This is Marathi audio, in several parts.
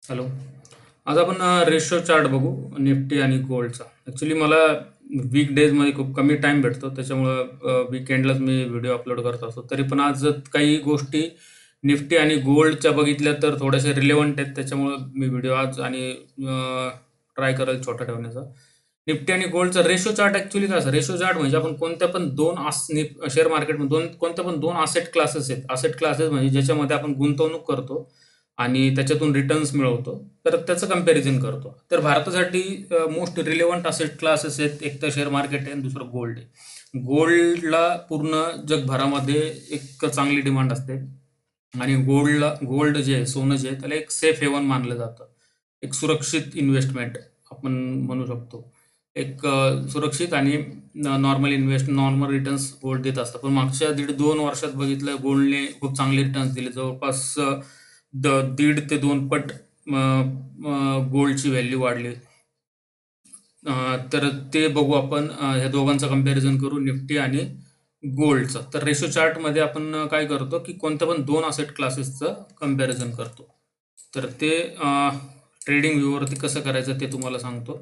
हॅलो. आज आपण रेशो चार्ट बघू निफ्टी आणि गोल्डचा. ॲक्च्युली मला वीक डेजमध्ये खूप कमी टाईम भेटतो, त्याच्यामुळं वीकेंडलाच मी व्हिडिओ अपलोड करत असतो. तरी पण आज काही गोष्टी निफ्टी आणि गोल्डच्या बघितल्या तर थोड्याशा रिलेव्हंट आहेत, त्याच्यामुळं मी व्हिडिओ आज आणि ट्राय करेल छोटा ठेवण्याचा. निफ्टी आणि गोल्डचा रेशो चार्ट ॲक्च्युली काय असं, रेशो चार्ट म्हणजे आपण कोणत्या पण शेअर मार्केटमध्ये कोणत्या पण दोन असेट क्लासेस आहेत. असेट क्लासेस म्हणजे ज्याच्यामध्ये आपण गुंतवणूक करतो आणि त्याच्यातून रिटर्न्स मिळवतो, तर त्याचं कंपॅरिझन करतो. तर भारतासाठी मोस्ट रिलेव्हंट असेट क्लासेस आहेत. एक तर शेअर मार्केट आहे आणि दुसरं गोल्ड आहे. गोल्डला पूर्ण जगभरामध्ये एक चांगली डिमांड असते आणि गोल्ड जे आहे, सोनं जे आहे, त्याला एक सेफ हेवन मानलं जातं. एक सुरक्षित इन्व्हेस्टमेंट आपण म्हणू शकतो. एक सुरक्षित आणि नॉर्मल रिटर्न्स गोल्ड देत असतं. पण मागच्या 1.5-2 वर्षात बघितलं, गोल्डने खूप चांगले रिटर्न्स दिले. जवळपास 1.5 ते 2 पट गोल्डची व्हॅल्यू वाढली. तर ते बघू आपण. ह्या दोघांचं कंपॅरिझन करू, निफ्टी आणि गोल्डचं. तर रेशो चार्टमध्ये आपण काय करतो की कोणत्या पण दोन असेट क्लासेसचं कंपॅरिझन करतो. तर ते ट्रेडिंग व्ह्यूवरती कसं करायचं ते तुम्हाला सांगतो.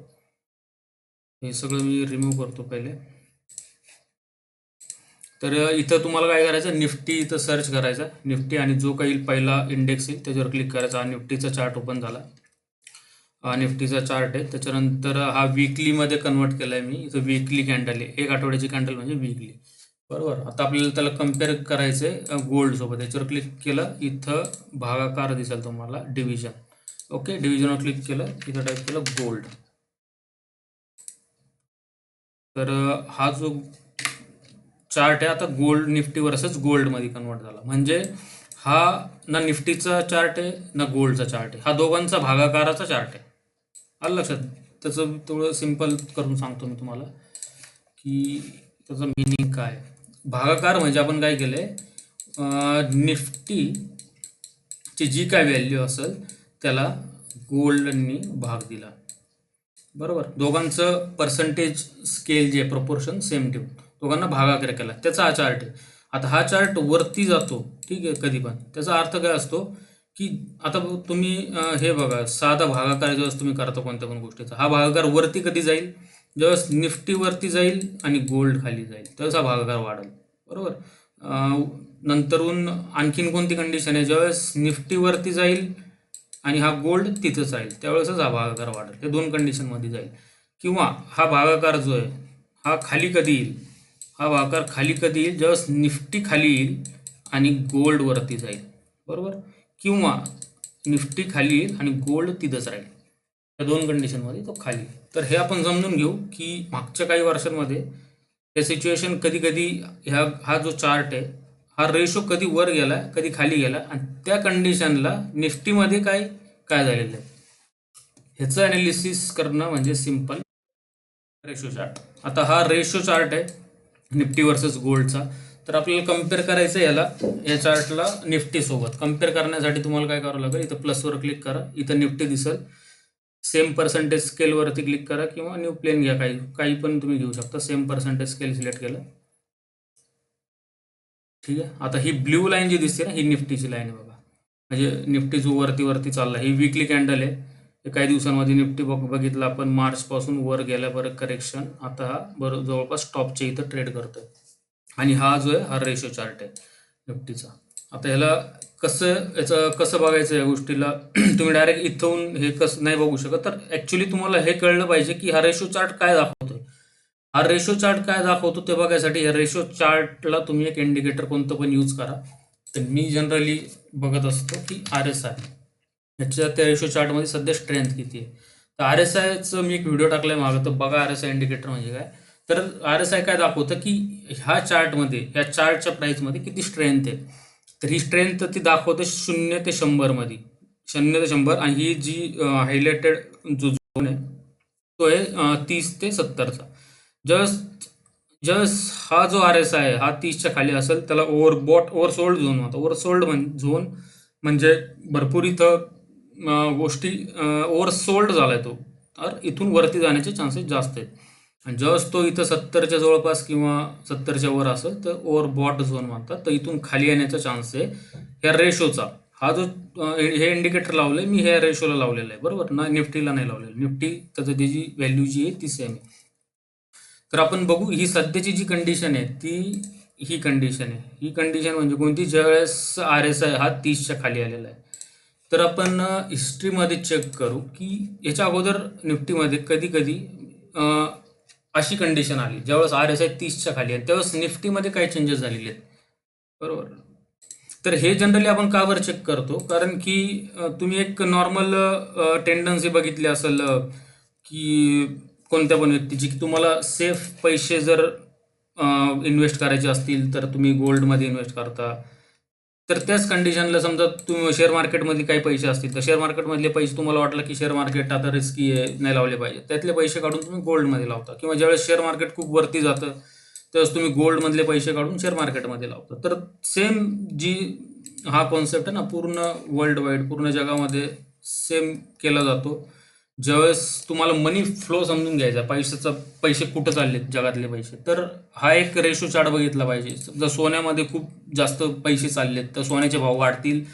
हे सगळं मी रिमूव्ह करतो पहिले. तर इथं तुम्हाला काय करायचं, निफ्टी इथं सर्च करायचा. निफ्टी आणि जो काही पहिला इंडेक्स येईल त्याच्यावर क्लिक करायचा. निफ्टीचा चार्ट ओपन झाला. निफ्टीचा चार्ट आहे. त्याच्यानंतर हा वीकलीमध्ये कन्वर्ट केला आहे मी. इथं वीकली कॅन्डल आहे. एक आठवड्याची कॅन्डल म्हणजे वीकली. बरोबर. आता आपल्याला त्याला कम्पेअर करायचं आहे गोल्डसोबत. याच्यावर क्लिक केलं, इथं भागाकार दिसेल तुम्हाला, डिव्हिजन. ओके, डिव्हिजनवर क्लिक केलं, इथं टाईप केलं गोल्ड. तर हा जो चार्ट आहे आता गोल्ड निफ्टी वर्सेस गोल्डमध्ये कन्वर्ट झाला. म्हणजे हा ना निफ्टीचा चार्ट आहे ना गोल्डचा चार्ट आहे. हा दोघांचा भागाकाराचा चार्ट आहे. आलं लक्षात? त्याचं थोडं सिम्पल करून सांगतो मी तुम्हाला की त्याचं मिनिंग काय. भागाकार म्हणजे आपण काय केलंय, निफ्टीची जी काय व्हॅल्यू असेल त्याला गोल्डनी भाग दिला. बरोबर. दोघांचं पर्सेंटेज स्केल जे प्रपोर्शन सेम ठेवून दोघांना भागाकार केला, त्याचा हा चार्ट आहे. आता हा चार्ट वरती जातो, ठीक आहे, कधी पण. त्याचा अर्थ काय असतो की आता तुम्ही हे बघा, साधा भागाकार ज्यावेळेस तुम्ही करता कोणत्या पण गोष्टीचा, हा भागाकार वरती कधी जाईल, ज्यावेळेस निफ्टी वरती जाईल आणि गोल्ड खाली जाईल, त्यावेळेस हा भागाकार वाढेल. बरोबर. नंतरून आणखीन कोणती कंडिशन आहे, ज्यावेळेस निफ्टी वरती जाईल आणि हा गोल्ड तिथंच राहील, त्यावेळेसच हा भागाकार वाढेल. हे दोन कंडिशनमध्ये जाईल. किंवा हा भागाकार जो आहे हा खाली कधी येईल, हा भागाकार खाली कधी येईल, ज्यावेळेस निफ्टी खाली येईल आणि गोल्ड वरती जाईल. बरोबर. किंवा निफ्टी खाली येईल आणि गोल्ड तिथंच राहील. या दोन कंडिशनमध्ये तो खाली. तर हे आपण समजून घेऊ की मागच्या काही वर्षांमध्ये हे सिच्युएशन कधी कधी हा जो चार्ट आहे हा रेशो कधी वर गेला कधी खाली गेला आणि त्या कंडिशनला निफ्टीमध्ये काय काय झालेलं आहे ह्याचं अनालिसिस करणं म्हणजे सिम्पल रेशो चार्ट. आता हा रेशो चार्ट आहे निफ्टी वर्सेस गोल्डचा. तर आपल्याला कम्पेअर करायचं याला, या चार्टला निफ्टी सोबत. कम्पेअर करण्यासाठी तुम्हाला काय करावं लागेल, इथं प्लसवर क्लिक करा, इथं निफ्टी दिसेल. सेम पर्सेंटेज स्केलवरती क्लिक करा किंवा न्यू प्लेन घ्या, काही काही पण तुम्ही घेऊ शकता. सेम पर्सेंटेज स्केल सिलेक्ट केलं, ठीक आहे. आता ही ब्ल्यू लाईन जी दिसते ना, ही निफ्टीची लाईन आहे बघा. म्हणजे निफ्टी जो वरती वरती चालला, ही वीकली कॅन्डल आहे. काही दिवसांमध्ये निफ्टी बघितलं आपण, मार्चपासून वर गेल्या, बरं करेक्शन. आता हा बरं जवळपास टॉपच्या इथं ट्रेड करतोय. आणि हा जो आहे हा रेशो चार्ट आहे निफ्टीचा. आता ह्याला याचं कसं बघायचं या गोष्टीला तुम्ही डायरेक्ट इथून हे कसं नाही बघू शकत. तर ॲक्च्युली तुम्हाला हे कळलं पाहिजे की हा रेशो चार्ट काय दाखवतोय. हा रेशो चार्ट काय दाखवतो ते बघायसाठी या रेशो चार्टला तुम्ही एक इंडिकेटर कोणतं पण यूज करा. तर मी जनरली बघत असतो की RSI, ह्याच्या त्या रेशो चार्टमध्ये सध्या स्ट्रेंथ किती आहे. तर RSIचं मी एक व्हिडिओ टाकलाय मागं, तर बघा RSI इंडिकेटर म्हणजे काय. तर RSI काय दाखवतं की ह्या चार्टमध्ये, ह्या चार्टच्या प्राईसमध्ये किती स्ट्रेंथ आहे. तर ही स्ट्रेंथ ती दाखवते 0 ते 100 मध्ये, 0 ते 100. आणि ही जी हायलाइटेड जो झोन आहे तो आहे 30 ते 70चा. जस्ट जस्ट हा जो RSI आहे हा 30च्या खाली असेल त्याला ओव्हरसोल्ड झोन होता. ओव्हरसोल्ड झोन म्हणजे भरपूर इथं गोष्टी ओव्हरसोल्ड झालाय तो, तर इथून वरती जाण्याचे चान्सेस जास्त आहेत. आणि जस्ट तो इथं 70च्या जवळपास किंवा 70च्या वर असेल तर ओव्हरबॉट झोन म्हणतात. तर इथून खाली येण्याचा चान्स आहे या रेशोचा. हा जो हे इंडिकेटर लावलंय मी, हे रेशोला लावलेलं आहे, बरोबर ना, निफ्टीला नाही लावलेलं. निफ्टी त्याचं त्याची व्हॅल्यू जी आहे ती सेम आहे. तर आपण बघू ही सध्याची जी कंडिशन आहे ती, ही कंडिशन आहे. ही कंडिशन म्हणजे कोणती, ज्यावेळेस RSI हा 30च्या खाली आलेला आहे. तर आपण हिस्ट्रीमध्ये चेक करू की याच्या अगोदर निफ्टीमध्ये कधी कधी अशी कंडिशन आली ज्यावेळेस RSI 30च्या खाली आहे, त्यावेळेस निफ्टीमध्ये काय चेंजेस झालेले आहेत, बरोबर. तर हे जनरली आपण का बरं चेक करतो, कारण की तुम्ही एक नॉर्मल टेंडन्सी बघितली असेल की कोणत्या पण व्यक्तीची, की तुम्हाला सेफ पैसे जर इन्व्हेस्ट करायचे असतील तर तुम्ही गोल्डमध्ये इन्व्हेस्ट करता. तर त्याच कंडिशनला समजा तुम्ही शेअर मार्केटमध्ये काही पैसे असतील, तर शेअर मार्केटमधले पैसे तुम्हाला वाटलं की शेअर मार्केट आता रिस्की आहे, नाही लावले पाहिजे, त्यातले पैसे काढून तुम्ही गोल्डमध्ये लावता. किंवा ज्यावेळेस शेअर मार्केट खूप वरती जातं त्यावेळेस तुम्ही गोल्डमधले पैसे काढून शेअर मार्केटमध्ये लावता. तर सेम जी हा कॉन्सेप्ट आहे ना, पूर्ण वर्ल्ड वाईड, पूर्ण जगामध्ये सेम केला जातो. ज्यावेळेस तुम्हाला मनी फ्लो समजून घ्यायचा, पैसे कुठं चाललेत जगातले पैसे, तर हा एक रेशो चार्ट बघितला पाहिजे. जर सोन्यामध्ये खूप जास्त पैसे चाललेत तर सोन्याचे भाव वाढतील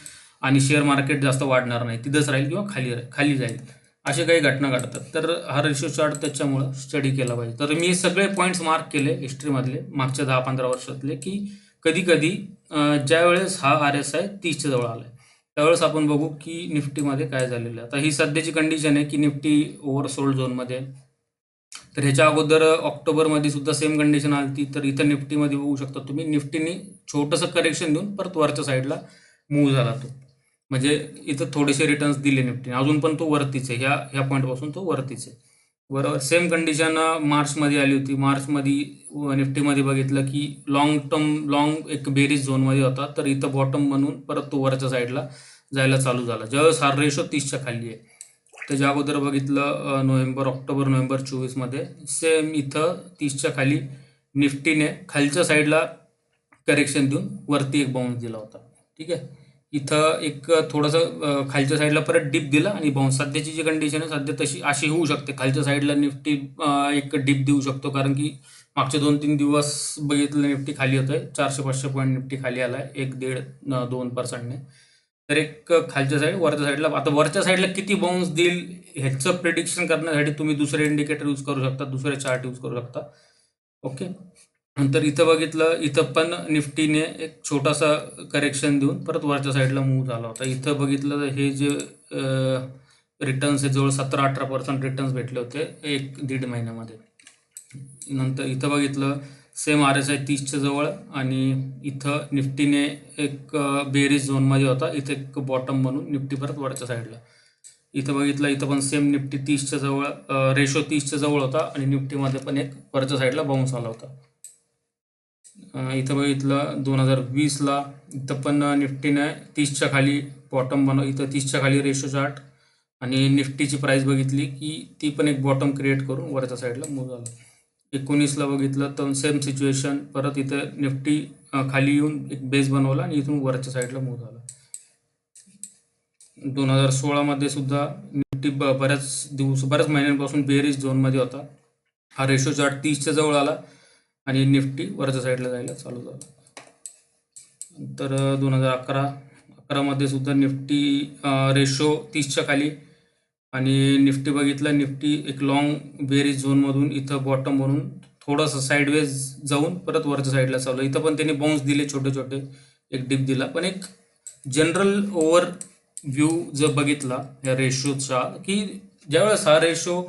आणि शेअर मार्केट जास्त वाढणार नाही, तिथंच राहील किंवा खाली जाईल. असे काही घटना घडतात. तर हा रेशो चार्ट त्याच्यामुळं स्टडी केला पाहिजे. तर मी सगळे पॉईंट्स मार्क केले हिस्ट्रीमधले मागच्या 10-15 वर्षातले, की कधी कधी ज्यावेळेस हा RSI 30च्या जवळ आलाय त्यावेळेस आपण बघू की निफ्टीमध्ये काय झालेलं आहे. आता ही सध्याची कंडिशन आहे की निफ्टी ओव्हरसोल्ड झोनमध्ये. तर ह्याच्या अगोदर ऑक्टोबरमध्ये सुद्धा सेम कंडिशन आली. तर इथं निफ्टीमध्ये बघू शकता तुम्ही, निफ्टीने छोटंसं करेक्शन देऊन परत वरच्या साईडला मूव्ह झाला तो. म्हणजे इथं थोडेसे रिटर्न्स दिले निफ्टीने, अजून पण तो वरतीच आहे, ह्या पॉईंटपासून तो वरतीच आहे, बरोबर. सेम कंडिशन मार्चमध्ये आली होती. मार्चमध्ये निफ्टीमध्ये बघितलं की लॉंग एक बेरीज झोनमध्ये होता, तर इथं बॉटम बनवून परत तो वरच्या साईडला जायला चालू झाला ज्यावेळेस हा रेशो 30च्या खाली आहे. त्याच्या अगोदर बघितलं ऑक्टोबर नोव्हेंबर 24मध्ये सेम इथं 30च्या खाली निफ्टीने खालच्या साईडला करेक्शन देऊन वरती एक बाउन्स दिला होता, ठीक आहे. इथं एक थोडंसं खालच्या साईडला परत डिप दिला आणि बाउन्स. सध्याची जी कंडिशन आहे सध्या तशी अशी होऊ शकते, खालच्या साईडला निफ्टी एक डिप देऊ शकतो, कारण की मागचे 2-3 दिवस बघितलं निफ्टी खाली होतंय, 400-500 पॉईंट निफ्टी खाली आलाय 1-1.5-2%ने. तर एक खालच्या साईड वरच्या साईडला, आता वरच्या साईडला किती बाउन्स देईल ह्याचं प्रिडिक्शन करण्यासाठी तुम्ही दुसरे इंडिकेटर यूज करू शकता, दुसरे चार्ट यूज करू शकता, ओके. नंतर इथं बघितलं, इथं पण निफ्टीने एक छोटासा करेक्शन देऊन परत वरच्या साईडला मूव्ह झाला होता. इथं बघितलं तर हे जे रिटर्न्स आहे जवळ 17-18% रिटर्न्स भेटले होते 1-1.5 महिन्यामध्ये. नंतर इथं बघितलं सेम RSI 30च्या जवळ आणि इथं निफ्टीने एक बेरीज झोनमध्ये होता, इथं एक बॉटम बनून निफ्टी परत वरच्या साईडला. इथं बघितलं, इथं पण सेम निफ्टी 30च्या जवळ, रेशो 30च्या जवळ होता आणि निफ्टीमध्ये पण एक वरच्या साईडला बाउन्स आला होता. इथं बघितलं 2020ला, इथं पण निफ्टीने 30च्या खाली बॉटम इथं 30च्या खाली रेशो चार्ट आणि निफ्टीची प्राइस बघितली की ती पण एक बॉटम क्रिएट करून वरच्या साईडला मूव्ह झाला. 19ला बघितलं तर सेम सिच्युएशन, परत इथं निफ्टी खाली येऊन एक बेस बनवला आणि इथून वरच्या साईडला मूव्ह झाला. 2016मध्ये सुद्धा निफ्टी बऱ्याच महिन्यांपासून बेरीज झोनमध्ये होता. हा रेशो चार्ट 30च्या जवळ आला आणि निफ्टी वरच्या साईडला जायला चालू झाला. तर 2011मध्ये सुद्धा निफ्टी रेशो 30च्या खाली आणि निफ्टी बघितलं, निफ्टी एक लॉंग बेरीज झोनमधून इथं बॉटम म्हणून थोडंसं साईडवेज जाऊन परत वरच्या साईडला चालू. इथं पण त्यांनी बाउन्स दिले छोटे, एक डिप दिला. पण एक जनरल ओव्हर व्ह्यू जर बघितला या रेशोचा, की ज्यावेळेस हा रेशो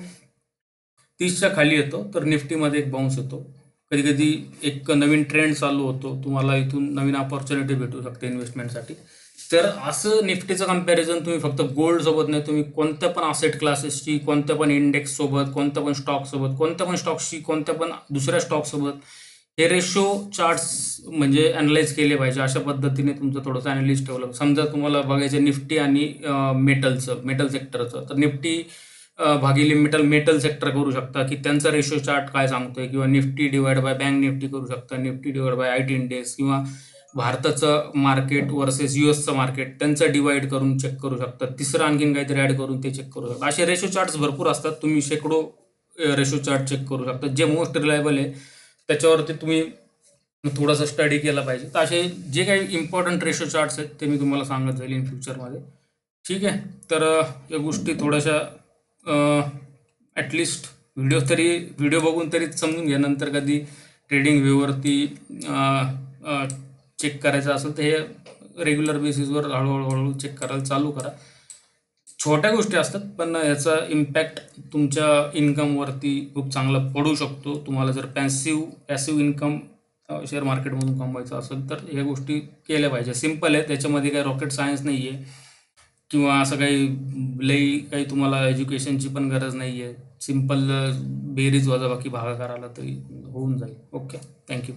30च्या खाली येतो तर निफ्टीमध्ये एक बाउन्स येतो. कधी कधी एक नवीन ट्रेंड चालू होतो, तुम्हाला इथून नवीन अपॉर्च्युनिटी भेटू शकते इन्व्हेस्टमेंटसाठी. तर असं निफ्टीचं कंपॅरिझन तुम्ही फक्त गोल्ड सोबत नाही, तुम्ही कोणत्या पण असेट क्लासेसची, कोणत्या पण इंडेक्स सोबत, कोणत्या पण स्टॉक सोबत, कोणत्या पण स्टॉक्सची, कोणत्या पण दुसऱ्या स्टॉक सोबत हे रेशो चार्ट्स म्हणजे अनालाइज केले पाहिजे. अशा पद्धतीने तुमचं थोडंसं अनालिस्ट ठेवलं. समजा तुम्हाला बघायचं निफ्टी आणि मेटल सेक्टरचं, तर निफ्टी भागिले मेटल सेक्टर करू शकता की त्यांचा रेशो चार्ट काय सांगतोय, किंवा Nifty divide by bank Nifty करू शकता, Nifty divide by IT index, किंवा भारताचं मार्केट वर्सेस USचं मार्केट त्यांचं डिवाइड करून चेक करू शकता. तिसरं आणखीन काहीतरी ॲड करून ते चेक करू शकता. असे रेशो चार्ट्स भरपूर असतात, तुम्ही शेकडो रेशो चार्ट चेक करू शकता. जे मोस्ट रिलायबल आहे त्याच्यावरती तुम्ही थोडासा स्टडी केला पाहिजे. तर असे जे काही इम्पॉर्टंट रेशो चार्ट्स आहेत ते मी तुम्हाला सांगत जाईल इन फ्युचरमध्ये. ठीक आहे. तर या गोष्टी थोड्याशा ॲटलिस्ट व्हिडिओ बघून तरी समजून घ्या. नंतर कधी ट्रेडिंग व्ह्यूवरती चेक करायचं असेल तर हे रेग्युलर बेसिसवर हळूहळू चेक करायला चालू करा. छोट्या गोष्टी असतात पण याचा इम्पॅक्ट तुमच्या इन्कमवरती खूप चांगला पडू शकतो. तुम्हाला जर पॅसिव्ह इन्कम शेअर मार्केटमधून कमवायचं असेल तर ह्या गोष्टी केल्या पाहिजे. सिम्पल आहे, त्याच्यामध्ये काही रॉकेट सायन्स नाही आहे किंवा असं काही तुम्हाला एज्युकेशनची पण गरज नाही आहे. सिम्पल बेरीज वजाबाकी भागाकाराला तरी होऊन जाईल. Okay, thank you.